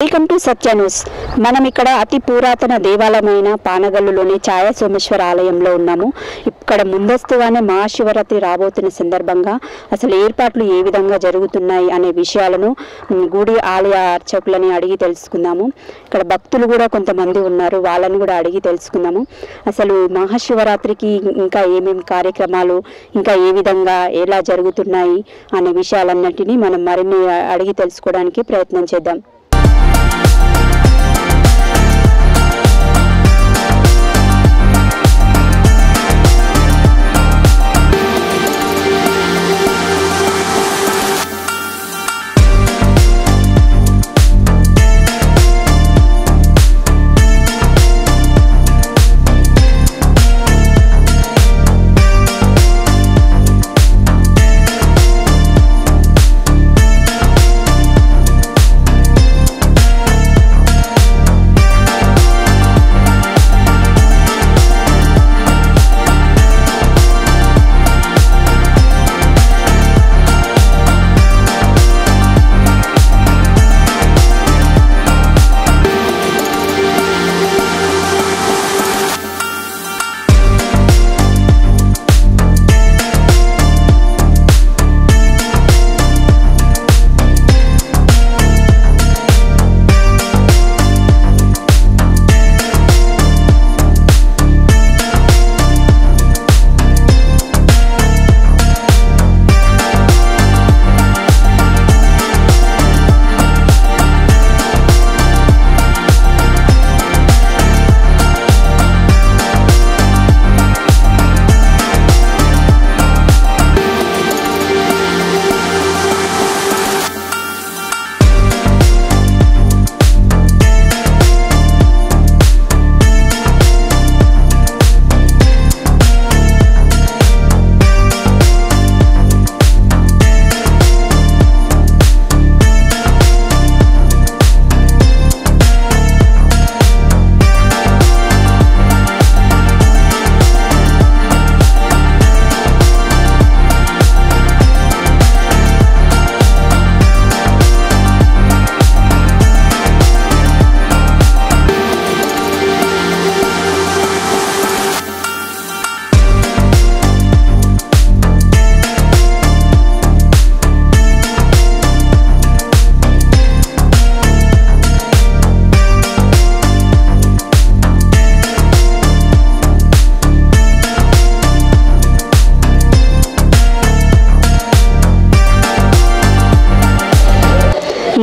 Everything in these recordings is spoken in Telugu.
Welcome to Satya news. మనం ఇక్కడ అతి పురాతన దేవాలయమైన పానగల్లులోని ఛాయా సోమేశ్వర ఆలయంలో ఉన్నాము. ఇక్కడ ముందస్తుగానే మహాశివరాత్రి రాబోతున్న సందర్భంగా అసలు ఏర్పాట్లు ఏ విధంగా జరుగుతున్నాయి అనే విషయాలను గుడి ఆలయ అర్చకులని అడిగి తెలుసుకుందాము. ఇక్కడ భక్తులు కూడా కొంతమంది ఉన్నారు, వాళ్ళని కూడా అడిగి తెలుసుకుందాము. అసలు మహాశివరాత్రికి ఇంకా ఏమేమి కార్యక్రమాలు, ఇంకా ఏ విధంగా ఎలా జరుగుతున్నాయి అనే విషయాలన్నింటినీ మనం మరిన్ని అడిగి తెలుసుకోవడానికి ప్రయత్నం చేద్దాం.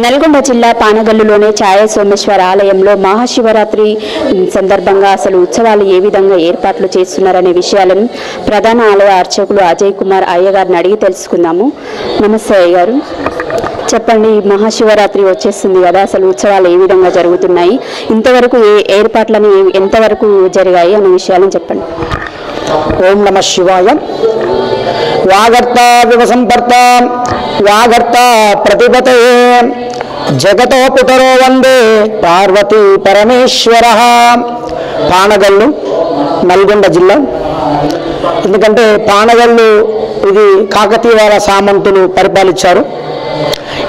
నల్గొండ జిల్లా పానగల్లులోని ఛాయా సోమేశ్వర ఆలయంలో మహాశివరాత్రి సందర్భంగా అసలు ఉత్సవాలు ఏ విధంగా ఏర్పాట్లు చేస్తున్నారనే విషయాలను ప్రధాన ఆలయ అర్చకులు అజయ్ కుమార్ అయ్య గారిని అడిగి తెలుసుకుందాము. నమస్తే అయ్య గారు, చెప్పండి, మహాశివరాత్రి వచ్చేస్తుంది కదా, అసలు ఉత్సవాలు ఏ విధంగా జరుగుతున్నాయి, ఇంతవరకు ఏ ఏర్పాట్లను ఎంతవరకు జరిగాయి అనే విషయాలను చెప్పండి. ఓం నమ శివాయ. వాగర్త వివసంపర్త వాగర్త ప్రతిపతయే జగతో పితరో వందే పార్వతీ పరమేశ్వర. పానగల్లు నల్గొండ జిల్లా. ఎందుకంటే పానగల్లు ఇది కాకతీయుల సామంతులు పరిపాలించారు.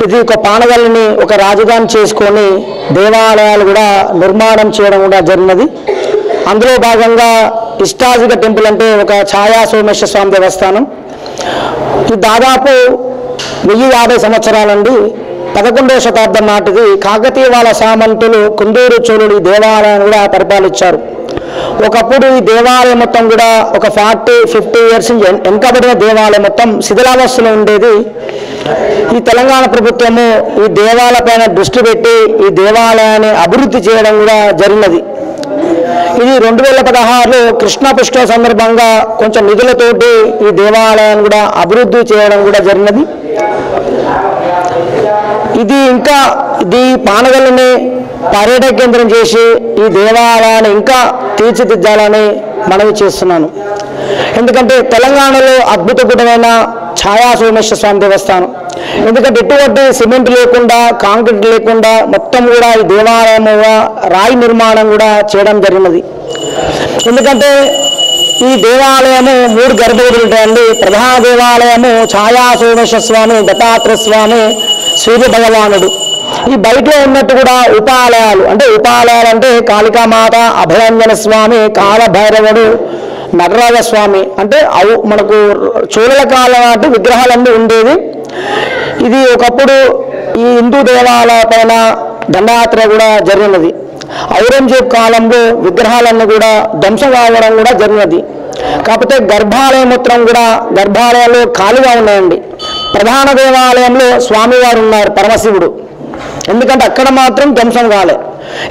ఇది ఒక పానగల్లుని ఒక రాజధాని చేసుకొని దేవాలయాలు కూడా నిర్మాణం చేయడం కూడా జరిగినది. అందులో భాగంగా ఇష్టాజిక టెంపుల్ అంటే ఒక ఛాయా సోమేశ్వర స్వామి దేవస్థానం. ఇది దాదాపు 1050 సంవత్సరాల నుండి 11వ శతాబ్దం నాటిది కాకతీయుల సామంతులు కుందూరు చోళుడు ఈ దేవాలయాన్ని కూడా పరిపాలించారు. ఒకప్పుడు ఈ దేవాలయం మొత్తం కూడా ఒక 40-50 ఇయర్స్ వెనుకబడిన దేవాలయం మొత్తం శిథిలావస్థలో ఉండేది. ఈ తెలంగాణ ప్రభుత్వము ఈ దేవాలయాలపైన దృష్టి పెట్టి ఈ దేవాలయాన్ని అభివృద్ధి చేయడం కూడా జరిగినది. ఇది 2016లో కృష్ణా పుష్కర సందర్భంగా కొంచెం నిధులతోటి ఈ దేవాలయాన్ని కూడా అభివృద్ధి చేయడం కూడా జరిగినది. ఇది పానగల్లుని పర్యాటక కేంద్రం చేసి ఈ దేవాలయాన్ని ఇంకా తీర్చిదిద్దాలని మనవి చేస్తున్నాను. ఎందుకంటే తెలంగాణలో అద్భుతమైన ఛాయా సోమేశ్వర స్వామి దేవస్థానం. ఎందుకంటే ఎటువంటి సిమెంట్ లేకుండా, కాంక్రీట్ లేకుండా మొత్తం కూడా ఈ దేవాలయం రాయి నిర్మాణం కూడా చేయడం జరిగినది. ఎందుకంటే ఈ దేవాలయము 3 గర్భగుడులు ఉంటాయండి. ప్రధాన దేవాలయము ఛాయా సోమేశ్వర స్వామి, దత్తాత్రేయ స్వామి, సూర్య భగవానుడు. ఈ బయటలో ఉన్నట్టు కూడా ఉపాలయాలు అంటే కాళికామాత, అభయాంజన స్వామి, కాలభైరవుడు, నటరాజ స్వామి అంటే మనకు చోళల కాలం నాటి విగ్రహాలన్నీ ఉండేవి. ఇది ఒకప్పుడు ఈ హిందూ దేవాలయాల పైన దండయాత్ర కూడా జరిగినది. ఔరంగజేబ్ కాలంలో విగ్రహాలన్నీ కూడా ధ్వంసం కావడం కూడా జరిగినది. కాకపోతే గర్భాలయం మొత్తం కూడా గర్భాలయాలు ఖాళీగా ఉన్నాయండి. ప్రధాన దేవాలయంలో స్వామివారు ఉన్నారు, పరమశివుడు. ఎందుకంటే అక్కడ మాత్రం ధ్వంసం కాలే.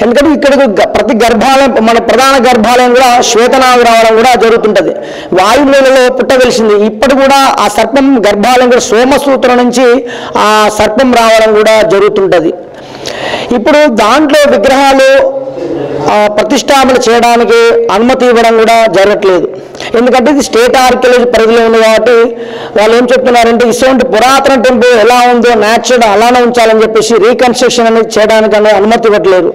ఎందుకంటే ఇక్కడికి ప్రతి గర్భాలయం, మన ప్రధాన గర్భాలయం కూడా శ్వేతనాగు రావడం కూడా జరుగుతుంటుంది. వాయువులలో పుట్టవలసింది. ఇప్పటి కూడా ఆ సర్పం గర్భాలయం కూడా సోమసూత్రం నుంచి ఆ సర్పం రావడం కూడా జరుగుతుంటుంది. ఇప్పుడు దాంట్లో విగ్రహాలు ప్రతిష్టాపన చేయడానికి అనుమతి ఇవ్వడం కూడా జరగట్లేదు. ఎందుకంటే ఇది స్టేట్ ఆర్కియాలజీ పరిధిలో ఉంది కాబట్టి వాళ్ళు ఏం చెప్తున్నారంటే ఇటువంటి పురాతన టెంపుల్ ఎలా ఉందో న్యాచురల్ అలానే ఉంచాలని చెప్పేసి రీకన్స్ట్రక్షన్ అనేది చేయడానికి అనుమతి ఇవ్వట్లేదు.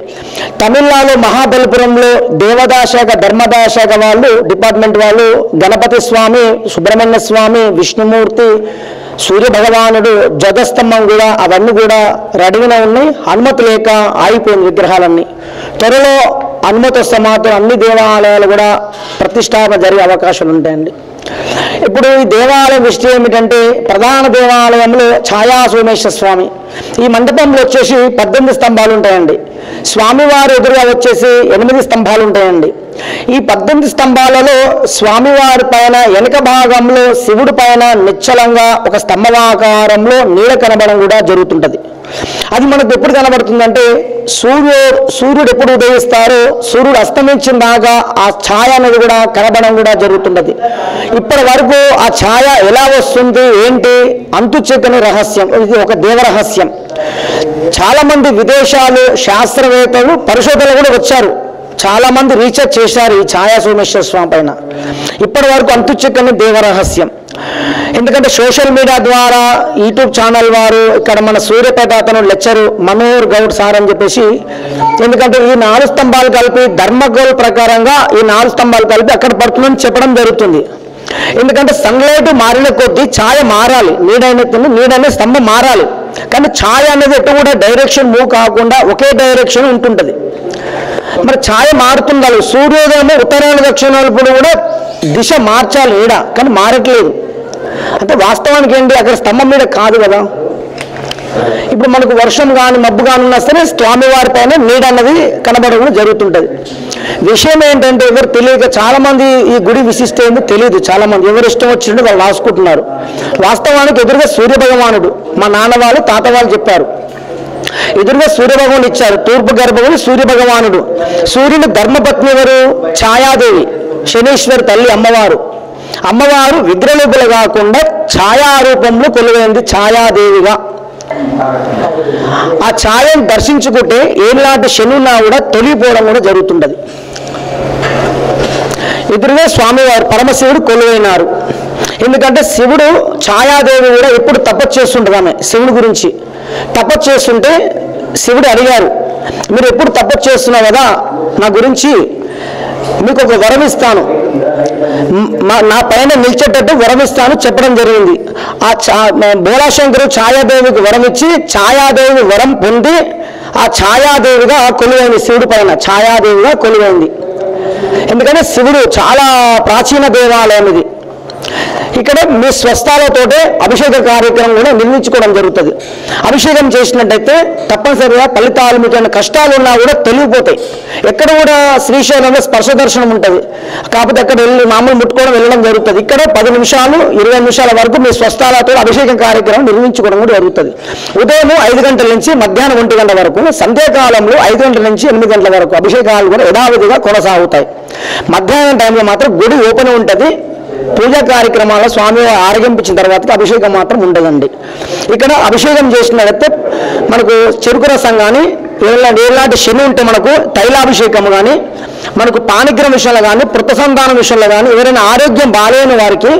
తమిళనాడు మహాబలిపురంలో దేవదాయ శాఖ, ధర్మదాయ శాఖ వాళ్ళు, డిపార్ట్మెంట్ వాళ్ళు గణపతి స్వామి, సుబ్రహ్మణ్య స్వామి, విష్ణుమూర్తి, సూర్య భగవానుడు, ధ్వజస్తంభం కూడా అవన్నీ కూడా రెడీగా ఉన్నాయి. అనుమతి లేక ఆగిపోయిన విగ్రహాలన్నీ. త్వరలో అనుమతి వస్తే మాత్రం అన్ని దేవాలయాలు కూడా ప్రతిష్టాపన జరిగే అవకాశాలు ఉంటాయండి. ఇప్పుడు ఈ దేవాలయం విషయం ఏమిటంటే ప్రధాన దేవాలయంలో ఛాయా సోమేశ్వర స్వామి. ఈ మండపంలో వచ్చేసి 18 స్తంభాలు ఉంటాయండి. స్వామివారి ఎదురుగా వచ్చేసి 8 స్తంభాలు ఉంటాయండి. ఈ 18 స్తంభాలలో స్వామివారి పైన వెనుక భాగంలో శివుడి పైన నిశ్చలంగా ఒక స్తంభాకారంలో నీడ కనబడడం కూడా జరుగుతుంటుంది. అది మనకు ఎప్పుడు కనబడుతుందంటే సూర్యుడు ఎప్పుడు ఉదయిస్తారో సూర్యుడు అస్తమించిన దాకా ఆ ఛాయ అనేది కూడా కనబడడం కూడా జరుగుతుంటుంది. ఇప్పటి వరకు ఆ ఛాయ ఎలా వస్తుంది ఏంటి అంతు చిక్కని రహస్యం. ఇది ఒక దేవరహస్యం. చాలా మంది విదేశాలు శాస్త్రవేత్తలు పరిశోధనలు కూడా వచ్చారు. చాలా మంది రీసెర్చ్ చేశారు ఈ ఛాయా సోమేశ్వర స్వామి పైన. ఇప్పటి వరకు అంతు చిక్కని దేవరహస్యం. ఎందుకంటే సోషల్ మీడియా ద్వారా యూట్యూబ్ ఛానల్ వారు ఇక్కడ మన సూర్యపేట అతను లెక్చరు మనోహర్ గౌడ్ సార్ అని చెప్పేసి, ఎందుకంటే ఈ 4 స్తంభాలు కలిపి ధర్మగోల్ ప్రకారంగా ఈ 4 స్తంభాలు కలిపి అక్కడ పడుతుందని చెప్పడం జరుగుతుంది. ఎందుకంటే సన్లైట్ మారిన కొద్దీ ఛాయ మారాలి, నీడనే స్తంభం మారాలి. కానీ ఛాయ అనేది ఎటు కూడా డైరెక్షన్ మూవ్ కాకుండా ఒకే డైరెక్షన్ ఉంటుంటుంది. మరి ఛాయ మారుతుండాలి. సూర్యోదయం ఉత్తరాయణ దక్షిణాలప్పుడు కూడా దిశ మార్చాలి ఈడ, కానీ మారట్లేదు. అంటే వాస్తవానికి ఏంటి అక్కడ స్తంభం మీద కాదు కదా. ఇప్పుడు మనకు వర్షం కానీ మబ్బు కానీ ఉన్నా సరే స్వామివారి పైన నీడ అన్నది కనబడడం జరుగుతుంటుంది. విషయం ఏంటంటే ఎవరు తెలియక చాలా మంది ఈ గుడి విశిష్ట ఏందో తెలియదు. చాలా మంది ఎవరు ఇష్టం వచ్చినట్టు వాళ్ళు రాసుకుంటున్నారు. వాస్తవానికి ఎదురుగా సూర్య భగవానుడు, మా నాన్న వాళ్ళు తాత వాళ్ళు చెప్పారు, ఎదురుగా సూర్యభగవానుడు ఇచ్చారు. తూర్పు గర్భగుడు సూర్య భగవానుడు. సూర్యుని ధర్మపత్ని ఎవరు? ఛాయాదేవి, శనీశ్వరి తల్లి అమ్మవారు. అమ్మవారు విగ్రహరూపులు కాకుండా ఛాయారూపంలో కొలువైంది ఛాయాదేవిగా. ఆ ఛాయను దర్శించుకుంటే ఏలాంటి శనున్నా కూడా తొలిగిపోవడం కూడా జరుగుతుంటది. ఎదురుగా స్వామివారు పరమశివుడు కొలువైనారు. ఎందుకంటే శివుడు ఛాయాదేవి కూడా ఎప్పుడు తపస్సు చేస్తుంటుంది. ఆమె శివుడి గురించి తపస్సు చేస్తుంటే శివుడు అడిగారు, మీరు ఎప్పుడు తపస్సు చేస్తున్నావు కదా, నా గురించి మీకు ఒక వరం ఇస్తాను, నా పైన నిలిచేటట్టు వరం ఇస్తాను చెప్పడం జరిగింది. ఆ బోలాశంకరు ఛాయాదేవికి వరం ఇచ్చి ఛాయాదేవి వరం పొంది ఆ ఛాయాదేవిగా కొలువైంది. శివుడి పైన ఛాయాదేవిగా కొలువైంది. ఎందుకంటే శివుడు చాలా ప్రాచీన దేవాలయం ఇది. ఇక్కడ మీ స్వస్థాలతోటే అభిషేక కార్యక్రమం కూడా నిర్మించుకోవడం జరుగుతుంది. అభిషేకం చేసినట్టయితే తప్పనిసరిగా ఫలితాలు, మీకు కష్టాలు ఉన్నా కూడా తొలగిపోతాయి. ఎక్కడ కూడా శ్రీశైలంలో స్పర్శ దర్శనం ఉంటుంది. కాకపోతే అక్కడ వెళ్ళి మామూలు ముట్టుకోవడం వెళ్ళడం జరుగుతుంది. ఇక్కడ 10 నిమిషాలు 20 నిమిషాల వరకు మీ స్వస్థాలతో అభిషేకం కార్యక్రమం నిర్మించుకోవడం కూడా జరుగుతుంది. ఉదయం 5 గంటల నుంచి మధ్యాహ్నం 1 గంట వరకు, సంధ్యాకాలంలో 5 గంటల నుంచి 8 గంటల వరకు అభిషేకాలు కూడా యథావిధిగా కొనసాగుతాయి. మధ్యాహ్నం టైంలో మాత్రం గుడి ఓపెన్ ఉంటుంది. పూజా కార్యక్రమాల స్వామి ఆరగింపించిన తర్వాత అభిషేకం మాత్రం ఉండదండి. ఇక్కడ అభిషేకం చేసినట్లయితే మనకు చెరుకు రసం కానీ ఎలాంటి శని ఉంటే మనకు తైలాభిషేకం కానీ, మనకు పానిగ్రహం విషయంలో కానీ, పుత్ర సంతానం విషయంలో కానీ, ఎవరైనా ఆరోగ్యం బాగాలేని వారికి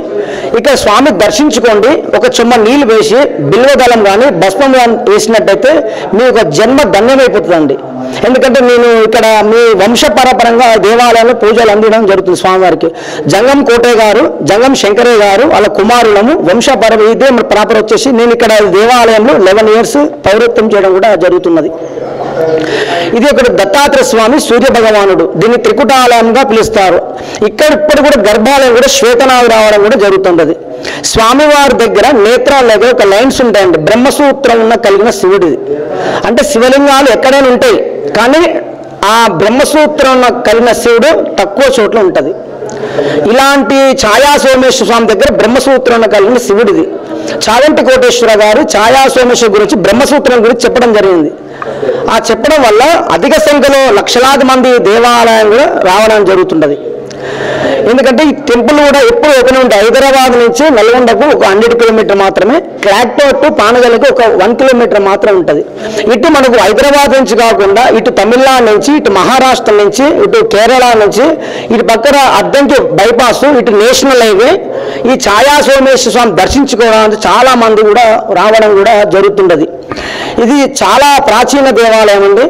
ఇక్కడ స్వామి దర్శించుకోండి, ఒక చెమ్మ నీళ్లు వేసి బిల్వదళం కానీ భస్మం కానీ వేసినట్టయితే మీ ఒక జన్మ ధన్యమైపోతుందండి. ఎందుకంటే నేను ఇక్కడ మీ వంశపరపరంగా దేవాలయంలో పూజలు అందించడం జరుగుతుంది స్వామివారికి. జంగం కోటే గారు, జంగం శంకరయ్య గారు వాళ్ళ కుమారులము వంశపర, ఇదే ప్రాపర్ వచ్చేసి నేను ఇక్కడ దేవాలయంలో 11 years పౌరత్వం చేయడం కూడా జరుగుతున్నది. ఇది ఒకటి దత్తాత్రేయ స్వామి సూర్య భగవానుడు, దీన్ని త్రికుటాలయంగా పిలుస్తారు. ఇక్కడ ఇప్పటి కూడా గర్భాలయం కూడా శ్వేతనాగు రావడం కూడా జరుగుతుంటది. స్వామివారి దగ్గర నేత్రాల దగ్గర ఒక లైన్స్ ఉంటాయండి, బ్రహ్మసూత్రం ఉన్న కలిగిన శివుడిది. అంటే శివలింగాలు ఎక్కడైనా ఉంటాయి, కానీ ఆ బ్రహ్మసూత్రం కలిగిన శివుడు తక్కువ చోట్ల ఉంటుంది. ఇలాంటి ఛాయా సోమేశ్వర స్వామి దగ్గర బ్రహ్మసూత్రం కలిగిన శివుడిది. చాగంటి కోటేశ్వర గారు ఛాయా సోమేశ్వర గురించి బ్రహ్మసూత్రం గురించి చెప్పడం జరిగింది. ఆ చెప్పడం వల్ల అధిక సంఖ్యలో లక్షలాది మంది దేవాలయం కూడా రావడం జరుగుతున్నది. ఎందుకంటే ఈ టెంపుల్ కూడా ఎప్పుడు ఓపెన్ ఉంటాయి. హైదరాబాద్ నుంచి నల్గొండకు ఒక 100 kilometers మాత్రమే, క్లాక్టోర్ టు పానగల్కి ఒక 1 kilometer మాత్రం ఉంటుంది. ఇటు మనకు హైదరాబాద్ నుంచి కాకుండా ఇటు తమిళనాడు నుంచి, ఇటు మహారాష్ట్ర నుంచి, ఇటు కేరళ నుంచి, ఇటు పక్కన అద్దంకి బైపాస్, ఇటు నేషనల్ హైవే, ఈ ఛాయా సోమేశ్వర స్వామి దర్శించుకోవడానికి చాలా మంది కూడా రావడం కూడా జరుగుతుంటది. ఇది చాలా ప్రాచీన దేవాలయం అండి.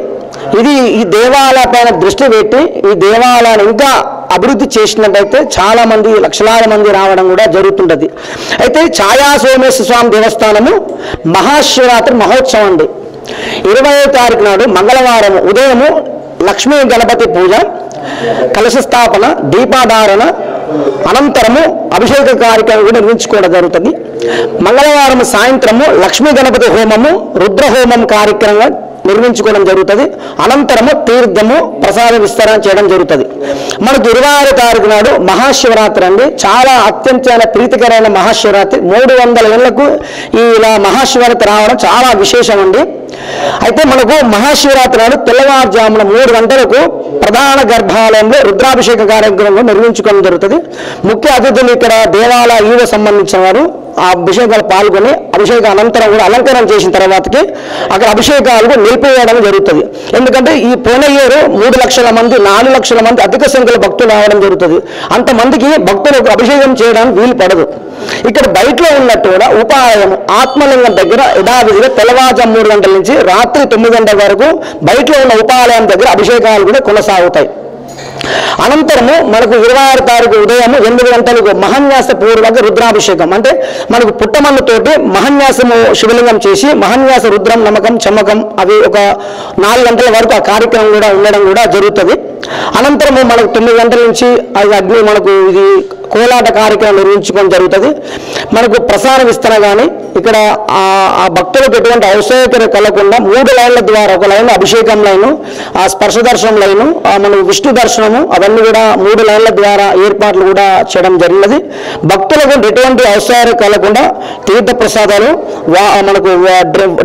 ఇది ఈ దేవాలయ పైన దృష్టి పెట్టి ఈ దేవాలయాన్ని ఇంకా అభివృద్ధి చేసినట్టయితే చాలా మంది, లక్షలాది మంది రావడం కూడా జరుగుతుంటది. అయితే ఛాయా సోమేశ్వర స్వామి దేవస్థానము మహాశివరాత్రి మహోత్సవం అండి. 20వ తారీఖు నాడు మంగళవారం ఉదయము లక్ష్మీ గణపతి పూజ, కలశ స్థాపన, దీపాధారణ, అనంతరము అభిషేక కార్యక్రమం కూడా నిర్వహించుకోవడం జరుగుతుంది. మంగళవారం సాయంత్రము లక్ష్మీ గణపతి హోమము, రుద్ర హోమం కార్యక్రమంగా నిర్మించుకోవడం జరుగుతుంది. అనంతరము తీర్థము, ప్రసాద విస్తరణ చేయడం జరుగుతుంది. మనకు 26వ తారీఖు నాడు మహాశివరాత్రి అండి. చాలా అత్యంత ప్రీతికరమైన మహాశివరాత్రి. 300 ఏళ్లకు ఇలా మహాశివరాత్రి రావడం చాలా విశేషం అండి. అయితే మనకు మహాశివరాత్రి నాడు తెల్లవారుజామున 3 గంటలకు ప్రధాన గర్భాలయంలో రుద్రాభిషేక కార్యక్రమం నిర్వహించుకోవడం జరుగుతుంది. ముఖ్య అతిథులు ఇక్కడ దేవాలయ ఈవో సంబంధించిన వారు ఆ అభిషేకాలు పాల్గొని అభిషేక అనంతరం కూడా అలంకరణ చేసిన తర్వాతకి అక్కడ అభిషేకాలు నిలిపివేయడం జరుగుతుంది. ఎందుకంటే ఈ పోయిన ఇయర్ 3 లక్షల మంది, 4 లక్షల మంది అధిక సంఖ్యలో భక్తులు రావడం జరుగుతుంది. అంతమందికి భక్తులకు అభిషేకం చేయడానికి వీలు పడదు. ఇక్కడ బయటలో ఉన్నట్టు కూడా ఉపాయం ఆత్మలింగం దగ్గర యథావిధిగా తెల్లవారుజాము 3 గంటల నుంచి రాత్రి 9 గంటల వరకు బయటలో ఉన్న ఉపాలయం దగ్గర అభిషేకాలు కూడా కొనసాగుతాయి. అనంతరము మనకు 26వ తారీఖు ఉదయం 8 గంటలకు మహాన్యాస పూర్వక రుద్రాభిషేకం, అంటే మనకు పుట్టమన్నుతోటి మహాన్యాసము శివలింగం చేసి మహాన్యాస రుద్రం, నమ్మకం, చమ్మకం అవి ఒక 4 గంటల వరకు ఆ కార్యక్రమం కూడా ఉండడం కూడా జరుగుతుంది. అనంతరము మనకు 9 గంటల నుంచి అది అగ్ని మనకు ఇది కోలాట కార్యక్రమం నిర్వహించుకోవడం జరుగుతుంది. మనకు ప్రసార విస్తరణ కానీ ఇక్కడ ఆ భక్తులకు ఎటువంటి అవసరం కలగకుండా 3 లైన్ల ద్వారా, ఒక లైన్ అభిషేకం లైను, ఆ స్పర్శ దర్శనం లైను, మనకు విష్ణు దర్శనము, అవన్నీ కూడా 3 లైన్ల ద్వారా ఏర్పాట్లు కూడా చేయడం జరిగినది. భక్తులకు ఎటువంటి అవసరం కలగకుండా తీర్థ ప్రసాదాలు, మనకు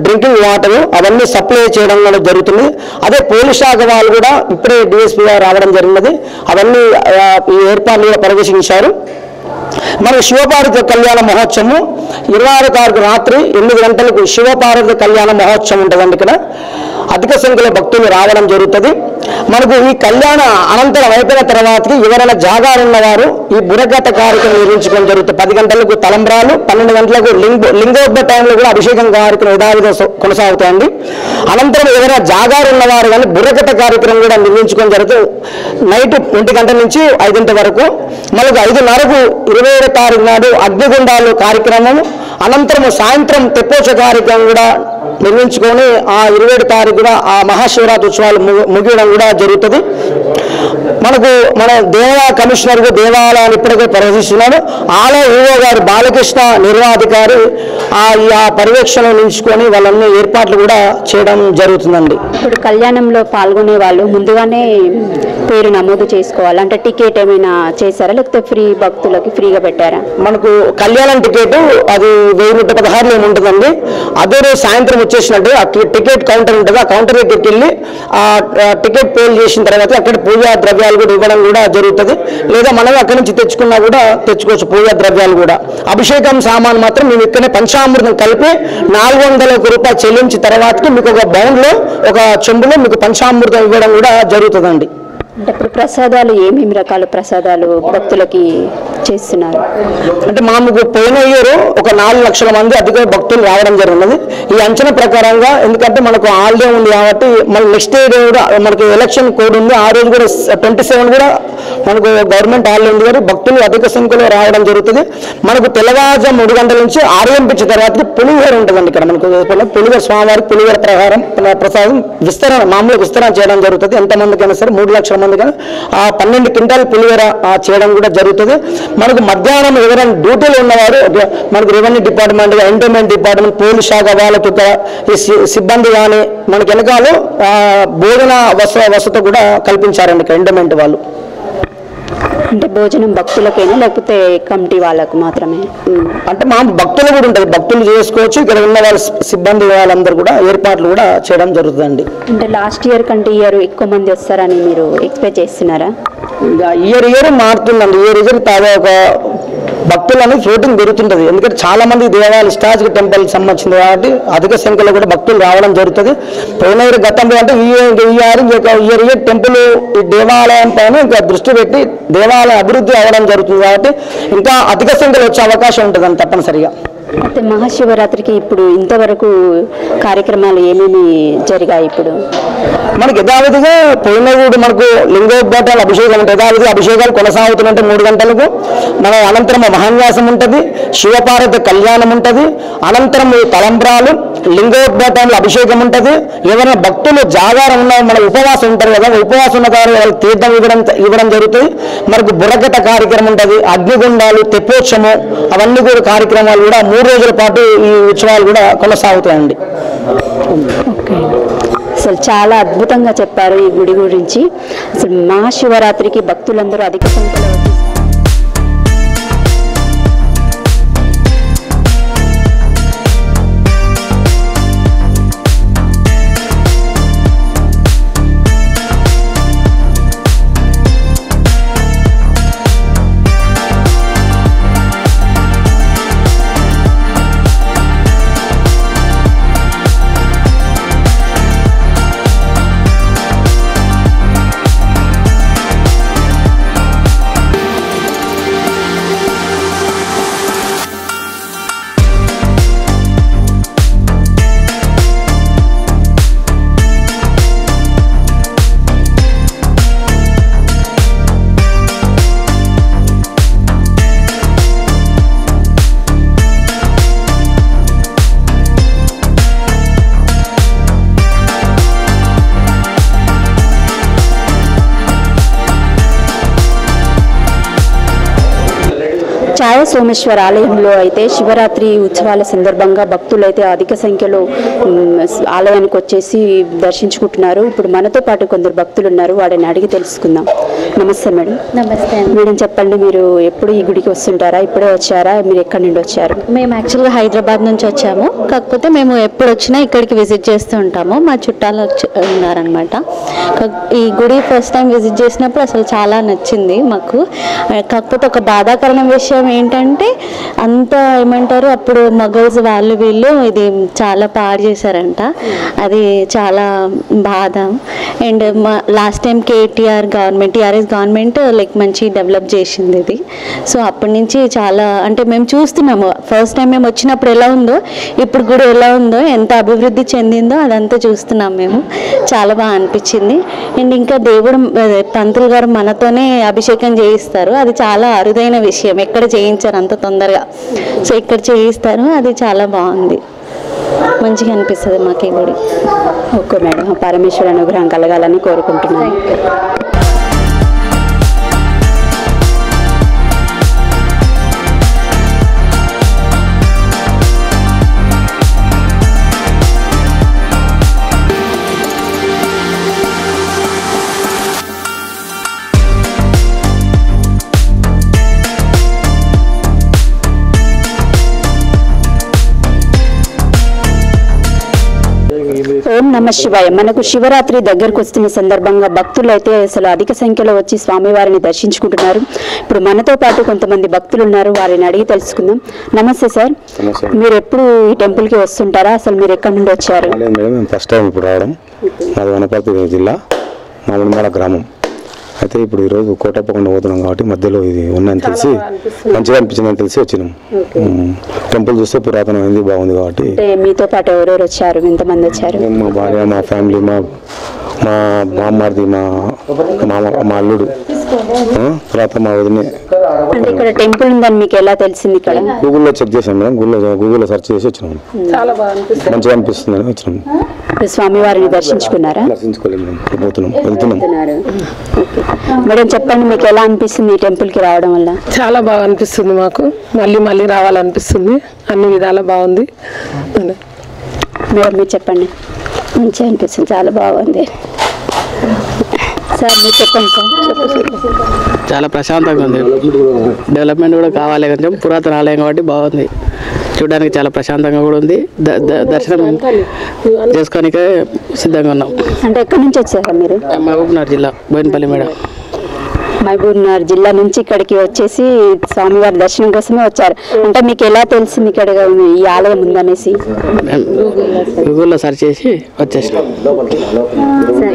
డ్రింకింగ్ వాటర్ అవన్నీ సప్లై చేయడం కూడా జరుగుతుంది. అదే పోలీస్ శాఖ వాళ్ళు కూడా ఇప్పుడే DSP గారు రావడం జరిగినది. అవన్నీ ఈ ఏర్పాట్లు కూడా పర్యవేక్షించారు. మనకు శివపార్వతి కళ్యాణ మహోత్సవం 26వ తారీఖు రాత్రి 8 గంటలకు శివపార్వతి కళ్యాణ మహోత్సవం ఉంటుందండి. ఇక్కడ అధిక సంఖ్యలో భక్తులు రావడం జరుగుతుంది. మనకు ఈ కళ్యాణ అనంతరం అయిపోయిన తర్వాతకి ఎవరైనా జాగారు ఉన్నవారు ఈ బుర్రగట్ట కార్యక్రమం నిర్వహించుకోవడం జరుగుతుంది. 10 గంటలకు తలంబ్రాలు, 12 గంటలకు లింగోద్భవ టైంలో కూడా అభిషేకం కార్యక్రమం యథావిధిగా కొనసాగుతాయండి. అనంతరం ఎవరైనా జాగారు ఉన్నవారు కానీ బుర్రగట్ట కార్యక్రమం కూడా నిర్వహించుకోవడం జరుగుతుంది. నైట్ 1 గంటల నుంచి 5 వరకు. మనకు 5:30కు 27వ తారీఖు నాడు అగ్నిగుండాలు కార్యక్రమం, అనంతరం సాయంత్రం తెప్పోత్సవ కార్యక్రమం కూడా నిర్వహించుకొని ఆ 27వ తారీఖు కూడా ఆ మహాశివరాత్రి ఉత్సవాలు ముగియడం కూడా జరుగుతుంది. మనకు మన దేవాలయ కమిషనర్ దేవాలయాన్ని ఇప్పటికే పరిశీలిస్తున్నాడు. ఆలయ ఈవో గారు బాలకృష్ణ నిర్వాధికారి ఆ పర్యవేక్షణ నిలుచుకొని వాళ్ళన్ని ఏర్పాట్లు కూడా చేయడం జరుగుతుందండి. ఇప్పుడు కళ్యాణంలో పాల్గొనే వాళ్ళు ముందుగానే పేరు నమోదు చేసుకోవాలి అంటే టికెట్ ఏమైనా చేశారా, లేకపోతే ఫ్రీ భక్తులకి ఫ్రీగా పెట్టారా? మనకు కళ్యాణం టికెట్ అది 1116 ఉంటుందండి. అదే రోజు సాయంత్రం వచ్చేసినట్టు ఆ టికెట్ కౌంటర్ ఉంటుంది. ఆ కౌంటర్ దగ్గరికి వెళ్ళి ఆ టికెట్ పే చేసిన తర్వాత అక్కడ పూజా ద్రవ్యాలు కూడా ఇవ్వడం కూడా జరుగుతుంది. లేదా మనం అక్కడి నుంచి తెచ్చుకున్నా కూడా తెచ్చుకోవచ్చు పూజా ద్రవ్యాలు కూడా. అభిషేకం సామాన్ మాత్రం మేము ఇక్కడనే పంచామృతం కలిపి 401 రూపాయలు చెల్లించిన తర్వాతకి మీకు ఒక బౌండ్లో, ఒక చెంబులో మీకు పంచామృతం ఇవ్వడం కూడా జరుగుతుందండి. అంటే ఇప్పుడు ప్రసాదాలు ఏమేమి రకాల ప్రసాదాలు భక్తులకి చేస్తున్నారు? అంటే మాకు పోయిన ఇయర్ ఒక 4 లక్షల మంది అధిక భక్తులు రావడం జరిగినది. ఈ అంచనా ప్రకారంగా ఎందుకంటే మనకు హాలిడే ఉంది కాబట్టి మన నెక్స్ట్ డే కూడా మనకి ఎలక్షన్ కోడ్ ఉంది, ఆ రోజు కూడా 27 కూడా మనకు గవర్నమెంట్ హాలిడే ఉంది కాబట్టి భక్తులు అధిక సంఖ్యలో రావడం జరుగుతుంది. మనకు తెల్లవారుజాము 3 గంటల నుంచి 6 గంటల తర్వాత పులిహోర ఉంటుందండి. ఇక్కడ మనకు పులిహోర స్వామివారికి పులిహోర ప్రసాదం విస్తరణ మామూలుగా విస్తరణ చేయడం జరుగుతుంది. ఎంతమందికైనా సరే 3 లక్షల మందికైనా ఆ 12 క్వింటాల పులిహోర చేయడం కూడా జరుగుతుంది. మనకు మధ్యాహ్నం ఎవరైనా డ్యూటీలో ఉన్నవారు మనకు revenue department, entertainment department, police శాఖ వాళ్ళకి సిబ్బంది కానీ మనకి వెనకాల భోజన వసతి కూడా కల్పించారండి ఇక్కడ ఎంటర్టైన్మెంట్ వాళ్ళు. అంటే భోజనం భక్తులకైనా లేకపోతే కమిటీ వాళ్ళకు మాత్రమే? అంటే మా భక్తులు కూడా ఉంటుంది, భక్తులు చేసుకోవచ్చు. ఇక్కడ ఉన్న వాళ్ళ సిబ్బంది వాళ్ళందరూ కూడా ఏర్పాట్లు కూడా చేయడం జరుగుతుందండి. అంటే లాస్ట్ ఇయర్ కంటే ఇయర్ ఎక్కువ మంది వస్తారని మీరు ఎక్స్పెక్ట్ చేస్తున్నారా? ఇయర్ మారుతుందండి. ఇయర్ తాగా ఒక భక్తులు అనేది ఫ్లోటింగ్ పెరుగుతుంటుంది. ఎందుకంటే చాలా మంది దేవాలయ హిస్టారికల్ టెంపుల్ సంబంధించింది కాబట్టి అధిక సంఖ్యలో కూడా భక్తులు రావడం జరుగుతుంది. పోయిన ఇయర్ గతంలో అంటే ఇయర్ టెంపుల్ ఈ దేవాలయం పైన ఇంకా దృష్టి పెట్టి దేవాలయం అభివృద్ధి అవ్వడం జరుగుతుంది కాబట్టి ఇంకా అధిక సంఖ్యలో వచ్చే అవకాశం ఉంటుందని తప్పనిసరిగా. అయితే మహాశివరాత్రికి ఇప్పుడు ఇంతవరకు కార్యక్రమాలు ఏమేమి జరిగాయి? ఇప్పుడు మనకి యథావిధిగా పోయిన కూడా మనకు లింగోద్భాటాలు అభిషేకం ఉంటుంది. యథావిధిగా అభిషేకాలు కొనసాగుతున్నట్టు 3 గంటలకు మన అనంతరం మహాన్యాసం ఉంటుంది, శివపార్వతి కళ్యాణం ఉంటుంది, అనంతరం తలంబ్రాలు, లింగోద్భాటాలు అభిషేకం ఉంటుంది. ఎవరైనా భక్తులు జాగారం ఉన్న మన ఉపవాసం ఉంటారు కదా, ఉపవాసం ఉన్న కారణం వాళ్ళకి తీర్థం ఇవ్వడం జరుగుతుంది. మనకు బుర్రకట్ట కార్యక్రమం ఉంటుంది, అగ్నిగుండాలు, తెప్పోత్సవం, అవన్నీ కూడా కార్యక్రమాలు కూడా 3 రోజుల పాటు ఈ ఉత్సవాలు కూడా కొనసాగుతాయండి. అసలు చాలా అద్భుతంగా చెప్పారు ఈ గుడి గురించి. అసలు మహాశివరాత్రికి భక్తులందరూ అధిక సంఖ్యలో ఛాయ సోమేశ్వర ఆలయంలో అయితే శివరాత్రి ఉత్సవాల సందర్భంగా భక్తులైతే అధిక సంఖ్యలో ఆలయానికి వచ్చేసి దర్శించుకుంటున్నారు. ఇప్పుడు మనతో పాటు కొందరు భక్తులు ఉన్నారు, వాడిని అడిగి తెలుసుకుందాం. నమస్తే మేడం. నమస్తే మేడం, చెప్పండి, మీరు ఎప్పుడు ఈ గుడికి వస్తుంటారా? ఇప్పుడే వచ్చారా? మీరు ఎక్కడి నుండి వచ్చారు? మేము యాక్చువల్గా హైదరాబాద్ నుంచి వచ్చాము. కాకపోతే మేము ఎప్పుడు వచ్చినా ఇక్కడికి విజిట్ చేస్తూ ఉంటాము. మా చుట్టాలు ఉన్నారనమాట. ఈ గుడి ఫస్ట్ టైం విజిట్ చేసినప్పుడు అసలు చాలా నచ్చింది మాకు. కాకపోతే ఒక బాధాకరమైన విషయం ఏంటంటే అంత ఏమంటారు, అప్పుడు మొఘల్స్ వాళ్ళు వీళ్ళు ఇది చాలా పాడు చేశారంట. అది చాలా బాధ. And last time TRS government like మంచి డెవలప్ చేసింది ఇది. సో అప్పటి నుంచి చాలా అంటే మేము చూస్తున్నాము. ఫస్ట్ టైం మేము వచ్చినప్పుడు ఎలా ఉందో ఇప్పుడు కూడా ఎలా ఉందో, ఎంత అభివృద్ధి చెందిందో అదంతా చూస్తున్నాం మేము. చాలా బాగా అనిపించింది. అండ్ ఇంకా దేవుడు పంతులు గారు మనతోనే అభిషేకం చేయిస్తారు. అది చాలా అరుదైన విషయం, ఎక్కడ చేయించారు అంత తొందరగా. సో ఇక్కడ చేయిస్తారు, అది చాలా బాగుంది, మంచిగా అనిపిస్తుంది మాకు ఈ గుడి. ఓకే మేడం, పరమేశ్వర అనుగ్రహం కలగాలని కోరుకుంటున్నాను. ఓం నమ శివాయ. మనకు శివరాత్రి దగ్గరకు వస్తున్న సందర్భంగా భక్తులు అయితే అసలు అధిక సంఖ్యలో వచ్చి స్వామివారిని దర్శించుకుంటున్నారు. ఇప్పుడు మనతో పాటు కొంతమంది భక్తులు ఉన్నారు, వారిని అడిగి తెలుసుకుందాం. నమస్తే సార్, మీరు ఎప్పుడు ఈ టెంపుల్కి వస్తుంటారా? అసలు మీరు ఎక్కడి నుండి వచ్చారు? ఫస్ట్ టైం ఇప్పుడు రావడం. మాది వనపర్తి జిల్లా మామిడిమాల గ్రామం. అయితే ఇప్పుడు ఈరోజు కోటప్పకుండా పోతున్నాం కాబట్టి మధ్యలో ఇది ఉన్నాయని తెలిసి మంచిగా అనిపించిందని తెలిసి వచ్చినాం. టెంపుల్ చూస్తే పురాతనమైంది, బాగుంది కాబట్టి. మీతో పాటు ఎవరెవరు వచ్చారు, ఎంతమంది వచ్చారు? మా భార్య, మా ఫ్యామిలీ, మా బామ్మారిది, మా అల్లుడు, తర్వాత మా వదిన. అంటే ఇక్కడ టెంపుల్ ఉందని మీకు ఎలా తెలిసింది? ఇక్కడ గూగుల్లో చెక్ చేసాం మేడం, గూగుల్లో సెర్చ్ చేసి వచ్చినాం. మంచిగా అనిపిస్తుంది అని వచ్చినాం. స్వామివారిని దర్శించుకున్నారా? దర్శించుకోలేదు మేడం, పోతున్నాం, వెళ్తున్నాం. మేడం చెప్పండి, మీకు ఎలా అనిపిస్తుంది ఈ టెంపుల్ కి రావడం వల్ల? చాలా బాగా అనిపిస్తుంది, మాకు మళ్ళీ రావాలనిపిస్తుంది, అన్ని విధాలా బాగుంది. మేడం మీరు చెప్పండి. మంచిగా అనిపిస్తుంది, చాలా బాగుంది. సార్ మీరు చెప్పండి సార్. చాలా ప్రశాంతంగా ఉంది. డెవలప్మెంట్ కూడా కావాలి, కొంచెం పురాతన ఆలయం కాబట్టి బాగుంది, చూడడానికి చాలా ప్రశాంతంగా కూడా ఉంది. దర్శనం చేసుకోనికే సిద్ధంగా ఉన్నాం. అంటే ఎక్కడి నుంచి వచ్చారా మీరు? మహబూబ్నగర్ జిల్లా, బోయినపల్లి మేడం. మహబూబ్నగర్ జిల్లా నుంచి ఇక్కడికి వచ్చేసి స్వామివారి దర్శనం కోసమే వచ్చారు. అంటే మీకు ఎలా తెలిసింది ఇక్కడ ఈ ఆలయం ఉందనేసి? గూగుల్లో సెర్చ్ చేసి వచ్చేసాం.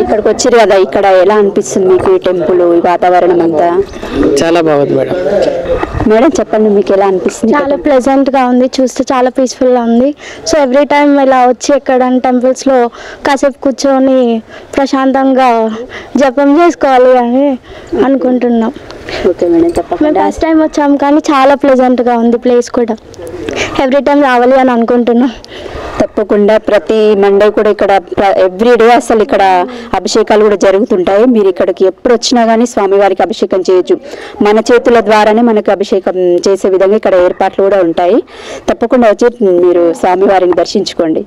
ఇక్కడికి వచ్చారు కదా, ఇక్కడ ఎలా అనిపిస్తుంది మీకు ఈ టెంపుల్, ఈ వాతావరణం అంతా? చాలా బాగుంది మేడం. మేడం చెప్పండి, మీకు ఎలా అనిపిస్తుంది? చాలా ప్లెజెంట్గా ఉంది, చూస్తే చాలా పీస్ఫుల్గా ఉంది. సో ఎవ్రీ టైం ఇలా వచ్చి ఎక్కడ టెంపుల్స్లో కాసేపు కూర్చొని ప్రశాంతంగా జపం చేసుకోవాలి అని అనుకుంటున్నాం. ఓకే మేడం, తప్పకుండా. మేము ఫస్ట్ టైం వచ్చాము కానీ చాలా ప్లెజెంట్గా ఉంది ప్లేస్ కూడా. ఎవ్రీ టైం రావాలి అని అనుకుంటున్నాం. తప్పకుండా ప్రతి మండే కూడా ఇక్కడ ఎవ్రీడే అసలు ఇక్కడ అభిషేకాలు కూడా జరుగుతుంటాయి. మీరు ఇక్కడికి ఎప్పుడు వచ్చినా కానీ స్వామివారికి అభిషేకం చేయొచ్చు. మన చేతుల ద్వారానే మనకు అభిషేకం చేసే విధంగా ఇక్కడ ఏర్పాట్లు కూడా ఉంటాయి. తప్పకుండా వచ్చి మీరు స్వామివారిని దర్శించుకోండి.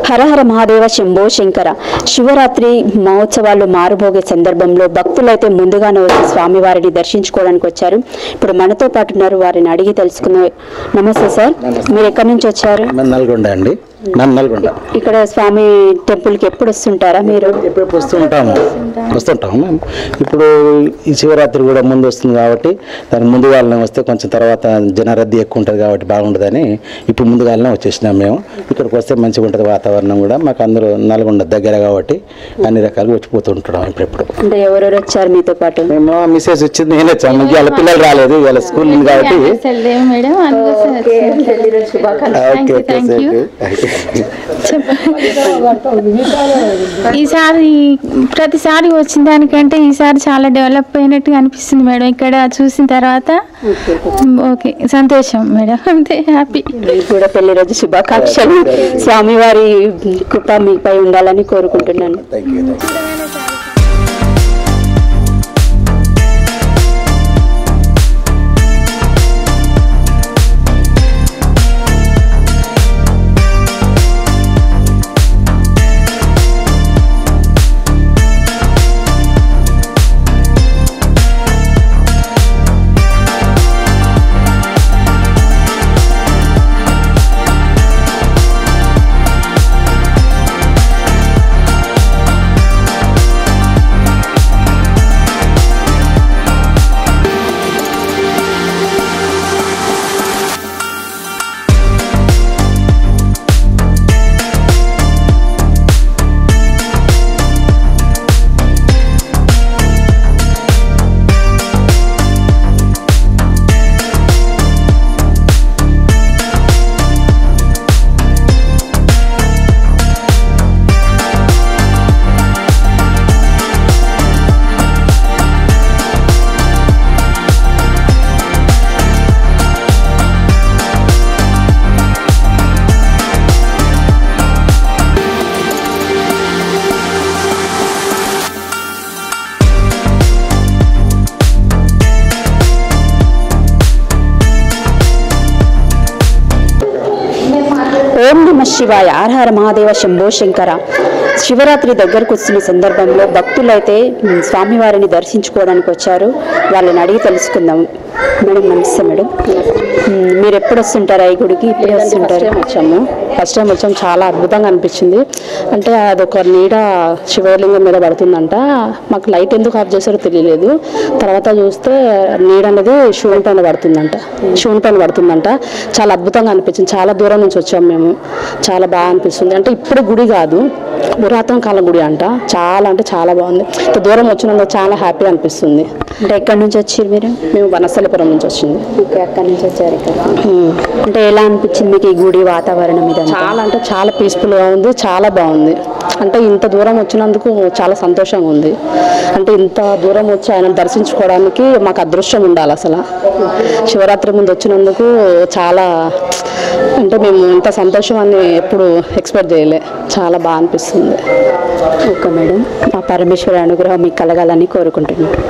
హరహర మహాదేవ శంభో శంకర. శివరాత్రి మహోత్సవాలు మారుమోగే సందర్భంలో భక్తులైతే ముందుగానే వచ్చి స్వామివారిని దర్శించుకోవడానికి వచ్చారు. ఇప్పుడు మనతో పాటు ఉన్నారు, వారిని అడిగి తెలుసుకుందాం. నమస్తే సార్, మీరు ఎక్కడి నుంచి వచ్చారు? నల్గొండ అండి. నల్గొండ. ఇక్కడ స్వామి టెంపుల్కి ఎప్పుడు వస్తుంటారా మీరు? ఎప్పుడు వస్తుంటాము. ఇప్పుడు ఈ శివరాత్రి కూడా ముందు వస్తుంది కాబట్టి దాని ముందుగానే వస్తే కొంచెం తర్వాత జనరద్దీ ఎక్కువ ఉంటుంది కాబట్టి బాగుంటుందని ఇప్పుడు ముందుగానే వచ్చేసినాం మేము. ఇక్కడికి వస్తే మంచిగా ఉంటుంది వాతావరణం కూడా. మాకు అందరూ నల్గొండ దగ్గర కాబట్టి అన్ని రకాలుగా వచ్చిపోతుంటాం ఇప్పుడెప్పుడు. అంటే ఎవరెవరు వచ్చారు మీతో పాటు? మేము మిస్సెస్ వచ్చింది, నేను వచ్చాము. వాళ్ళ పిల్లలు రాలేదు, వాళ్ళ స్కూల్ ఉంది కాబట్టి. ఈసారి ప్రతిసారి వచ్చిన దానికంటే ఈసారి చాలా డెవలప్ అయినట్టుగా అనిపిస్తుంది మేడం. ఇక్కడ చూసిన తర్వాత ఓకే, సంతోషం మేడం, అంతే, హ్యాపీ. కూడా పెళ్లి రోజు శుభాకాంక్షలు. స్వామివారి కృప మీపై ఉండాలని కోరుకుంటున్నాను. శివాయ. హర మహాదేవ శంభో శంకర. శివరాత్రి దగ్గరకు వస్తున్న సందర్భంలో భక్తులైతే స్వామివారిని దర్శించుకోవడానికి వచ్చారు. వాళ్ళని అడిగి తెలుసుకుందాం. మేడం నమస్తే మేడం. మీరు ఎప్పుడు వస్తుంటారా ఈ గుడికి? ఇప్పుడు వస్తుంటారు? ఫస్ట్ టైం వచ్చాం. చాలా అద్భుతంగా అనిపించింది. అంటే అదొక నీడ శివలింగం మీద పడుతుందంట. మాకు లైట్ ఎందుకు ఆఫ్ చేశారో తెలియలేదు. తర్వాత చూస్తే నీడ అనేది శివుని పైన పడుతుందంట. చాలా అద్భుతంగా అనిపించింది. చాలా దూరం నుంచి వచ్చాం మేము. చాలా బాగా అనిపిస్తుంది. అంటే ఇప్పుడు గుడి కాదు, పురాతన కాలం గుడి అంట. చాలా అంటే చాలా బాగుంది. ఇంత దూరం వచ్చినందుకు చాలా హ్యాపీ అనిపిస్తుంది. అంటే ఎక్కడి నుంచి వచ్చారు మీరు? మేము వనస్థలిపురం నుంచి వచ్చింది. అక్కడి నుంచి వచ్చారు ఇక్కడ. అంటే ఎలా అనిపించింది మీకు ఈ గుడి వాతావరణం? మీద చాలా అంటే చాలా పీస్ఫుల్గా ఉంది. చాలా బాగుంది. అంటే ఇంత దూరం వచ్చినందుకు చాలా సంతోషంగా ఉంది. అంటే ఇంత దూరం వచ్చి ఆయన దర్శించుకోవడానికి మాకు అదృష్టం ఉండాలి. అసలు శివరాత్రి ముందు వచ్చినందుకు చాలా అంటే మేము ఇంత సంతోషాన్ని ఎప్పుడు ఎక్స్పెక్ట్ చేయలే. చాలా బాగా అనిపిస్తుంది. ఓకే మేడం, ఆ పరమేశ్వర అనుగ్రహం మీకు కలగాలని కోరుకుంటున్నాను.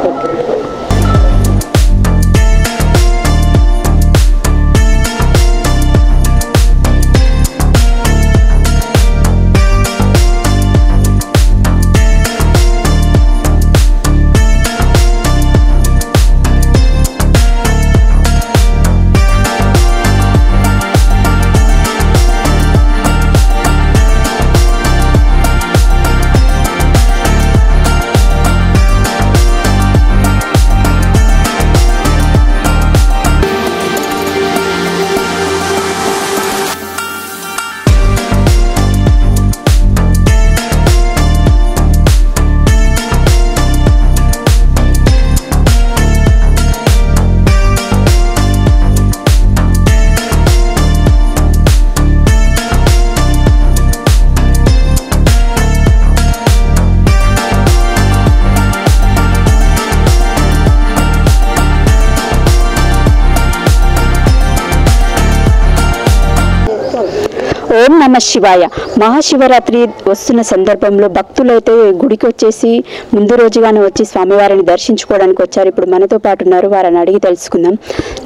ఓం నమ శివాయ. మహాశివరాత్రి వస్తున్న సందర్భంలో భక్తులైతే గుడికి వచ్చేసి ముందు రోజుగానే వచ్చి స్వామివారిని దర్శించుకోవడానికి వచ్చారు. ఇప్పుడు మనతో పాటు ఉన్నారు, వారిని అడిగి తెలుసుకుందాం.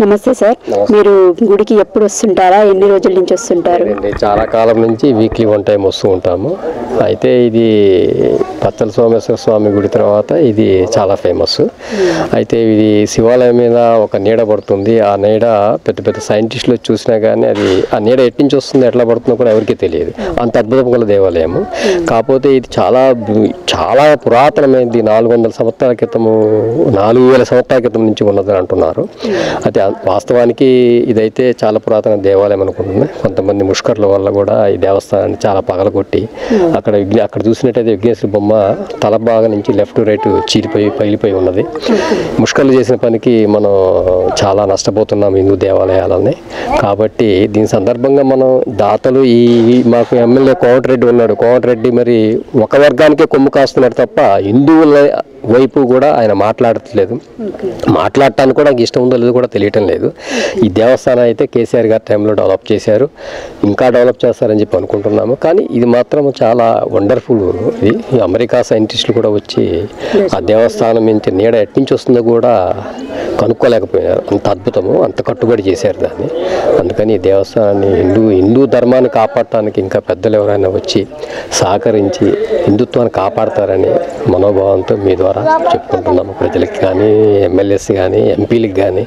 నమస్తే సార్, మీరు గుడికి ఎప్పుడు వస్తుంటారా? ఎన్ని రోజుల నుంచి వస్తుంటారు? చాలా కాలం నుంచి వీక్లీ 1 టైం వస్తూ ఉంటాము. అయితే ఇది పచ్చల సోమేశ్వర స్వామి గుడి తర్వాత ఇది చాలా ఫేమస్. అయితే ఇది శివాలయం మీద ఒక నీడ పడుతుంది. ఆ నీడ పెద్ద పెద్ద సైంటిస్టులు చూసినా కానీ అది ఆ నీడ ఎట్టి నుంచి వస్తుంది, ఎట్లా పడుతుందో కూడా ఎవరికీ తెలియదు. అంత అద్భుతం గల దేవాలయము. కాకపోతే ఇది చాలా చాలా పురాతనమైనది. 400 సంవత్సరాల క్రితము, 4000 సంవత్సరాల క్రితం నుంచి ఉన్నదని అంటున్నారు. అయితే వాస్తవానికి ఇదైతే చాలా పురాతన దేవాలయం అనుకుంటుంది. కొంతమంది ముష్కర్ల వల్ల కూడా ఈ దేవస్థానాన్ని చాలా పగలగొట్టి అక్కడ చూసినట్టయితే విఘ్నేశ్వర బొమ్మ తల భాగం నుంచి లెఫ్ట్ రైట్ పగిలిపోయి ఉన్నది. ముష్కర్లు చేసిన పనికి మనం చాలా నష్టపోతున్నాం హిందూ దేవాలయాలని. కాబట్టి దీని సందర్భంగా మనం దాతలు మాకు ఎమ్మెల్యే కోమటిరెడ్డి ఉన్నాడు. కోమటిరెడ్డి మరి ఒక వర్గానికే కొమ్ము కాస్తున్నాడు తప్ప హిందువుల వైపు కూడా ఆయన మాట్లాడట్లేదు. మాట్లాడటానికి కూడా ఇష్టం ఉందో లేదో కూడా తెలియటం లేదు. ఈ దేవస్థానం అయితే కేసీఆర్ గారి టైంలో డెవలప్ చేశారు, ఇంకా డెవలప్ చేస్తారని చెప్పి అనుకుంటున్నాము. కానీ ఇది మాత్రం చాలా వండర్ఫుల్. ఇది అమెరికా సైంటిస్టులు కూడా వచ్చి ఆ దేవస్థానం నుంచి నీడ ఎట్టించి వస్తుందో కూడా కనుక్కోలేకపోయినారు. అంత అద్భుతము, అంత కట్టుబడి చేశారు దాన్ని. అందుకని ఈ దేవస్థానాన్ని హిందూ ధర్మాన్ని కాపాడటానికి ఇంకా పెద్దలు ఎవరైనా వచ్చి సహకరించి హిందుత్వాన్ని కాపాడతారని మనోభావంతో మీ ద్వారా చెప్పుకుంటున్నాము. ప్రజలకి కానీ, ఎమ్మెల్యేస్ కానీ, ఎంపీలకు కానీ.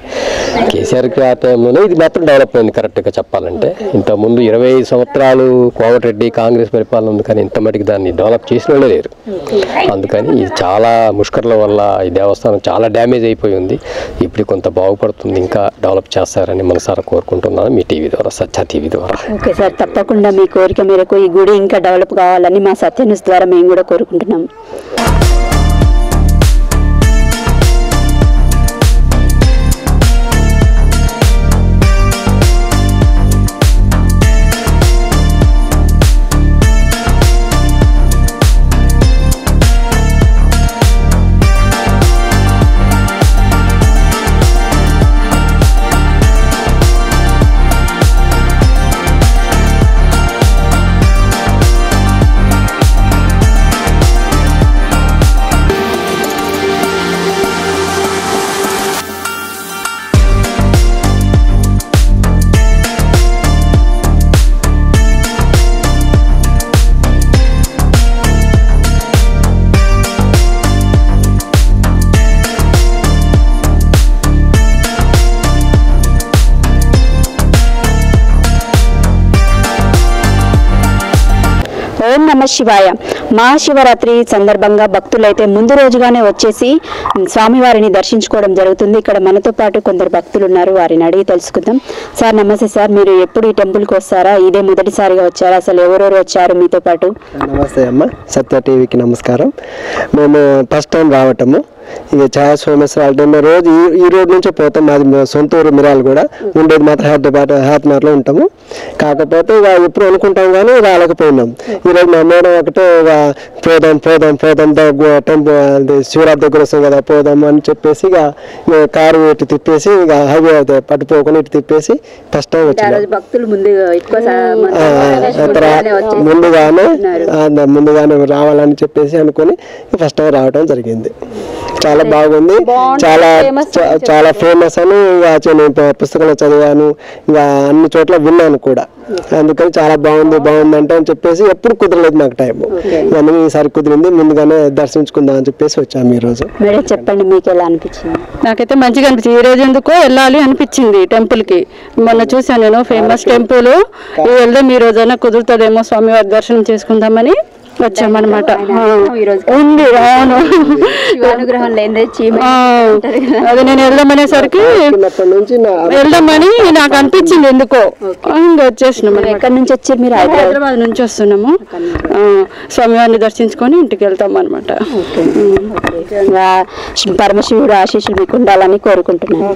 కేసీఆర్ ఆ టైంలోనే ఇది మాత్రం డెవలప్ అయింది కరెక్ట్గా చెప్పాలంటే. ఇంతకుముందు 25 సంవత్సరాలు కోమటిరెడ్డి కాంగ్రెస్ పరిపాలన ఉంది, కానీ ఇంత మటుకు దాన్ని డెవలప్ చేసిన వాళ్ళే లేరు. అందుకని ఇది చాలా ముష్కర్ల వల్ల ఈ దేవస్థానం చాలా డ్యామేజ్ అయిపోయి ఉంది. ఇప్పుడు కొంత బాగుపడుతుంది, ఇంకా డెవలప్ చేస్తారని మనసారా కోరుకుంటున్నాను మీ టీవీ ద్వారా, సత్య టీవీ ద్వారా. ఓకే సార్, తప్పకుండా మీ కోరిక మేరకు ఈ గుడి ఇంకా డెవలప్ కావాలని మా సత్య న్యూస్ ద్వారా మేము కూడా కోరుకుంటున్నాం. ఓం నమ శివాయ. మహాశివరాత్రి సందర్భంగా భక్తులైతే ముందు రోజుగానే వచ్చేసి స్వామివారిని దర్శించుకోవడం జరుగుతుంది. ఇక్కడ మనతో పాటు కొందరు భక్తులు ఉన్నారు, వారిని అడిగి తెలుసుకుందాం. సార్ నమస్తే సార్, మీరు ఎప్పుడు ఈ టెంపుల్కి వస్తారా? ఇదే మొదటిసారిగా వచ్చారా? అసలు ఎవరెవరు వచ్చారు మీతో పాటు? నమస్తే అమ్మ, సత్య టీవీకి నమస్కారం. మేము ఫస్ట్ టైం రావటము. ఇక ఛాయ సోమేశ్వర రోజు ఈ రోడ్ నుంచే పోతాం. మాది సొంత ఊరు మిరాలు కూడా, ఉండేది మాత్రం హైదరాబాద్లో ఉంటాము. కాకపోతే ఇక ఎప్పుడు అనుకుంటాం కానీ రాలేకపోయినాం. ఈరోజు మా మేడం ఒకటే ఇక పోదాం పోదాం పోదాం టెంపుల్ శివరాత్రి దగ్గర వస్తాం కదా పోదాం అని చెప్పేసి ఇక కారు ఇటు తిప్పేసి ఇక హైవే పట్టుకోకుండా ఇటు తిప్పేసి ఫస్ట్ టైం వచ్చింది. ముందుగానే రావాలని చెప్పేసి అనుకుని ఫస్ట్ టైం రావడం జరిగింది. చాలా బాగుంది, చాలా ఫేమస్ అని పుస్తకంలో చదివాను, ఇంకా అన్ని చోట్ల విన్నాను కూడా. అందుకని చాలా బాగుంది అంటే అని చెప్పేసి ఎప్పుడు కుదరలేదు నాకు టైం. అందుకని ఈసారి కుదిరింది, ముందుగానే దర్శించుకుందాం అని చెప్పేసి వచ్చాము ఈ రోజు. చెప్పండి మీకు ఎలా అనిపించింది? నాకైతే మంచిగా అనిపించింది. ఈ రోజు ఎందుకో వెళ్ళాలి అనిపించింది టెంపుల్ కి. మొన్న చూసాను నేను ఫేమస్ టెంపుల్, వెళ్దాం ఈ రోజైనా కుదురుతుందేమో స్వామివారి దర్శనం చేసుకుందామని వచ్చామన్నమాట. ఉంది, అవును, అది నేను వెళ్దామనేసరికి వెళ్దామని నాకు అనిపించింది ఎందుకో, ఇంకా వచ్చేసినాం. ఎక్కడి నుంచి వచ్చారు మీరు? హైదరాబాద్ నుంచి వస్తున్నాము. స్వామివారిని దర్శించుకొని ఇంటికి వెళ్తాం అనమాట. పరమశివుడు ఆశీస్సులు మీకు ఉండాలని కోరుకుంటున్నాను.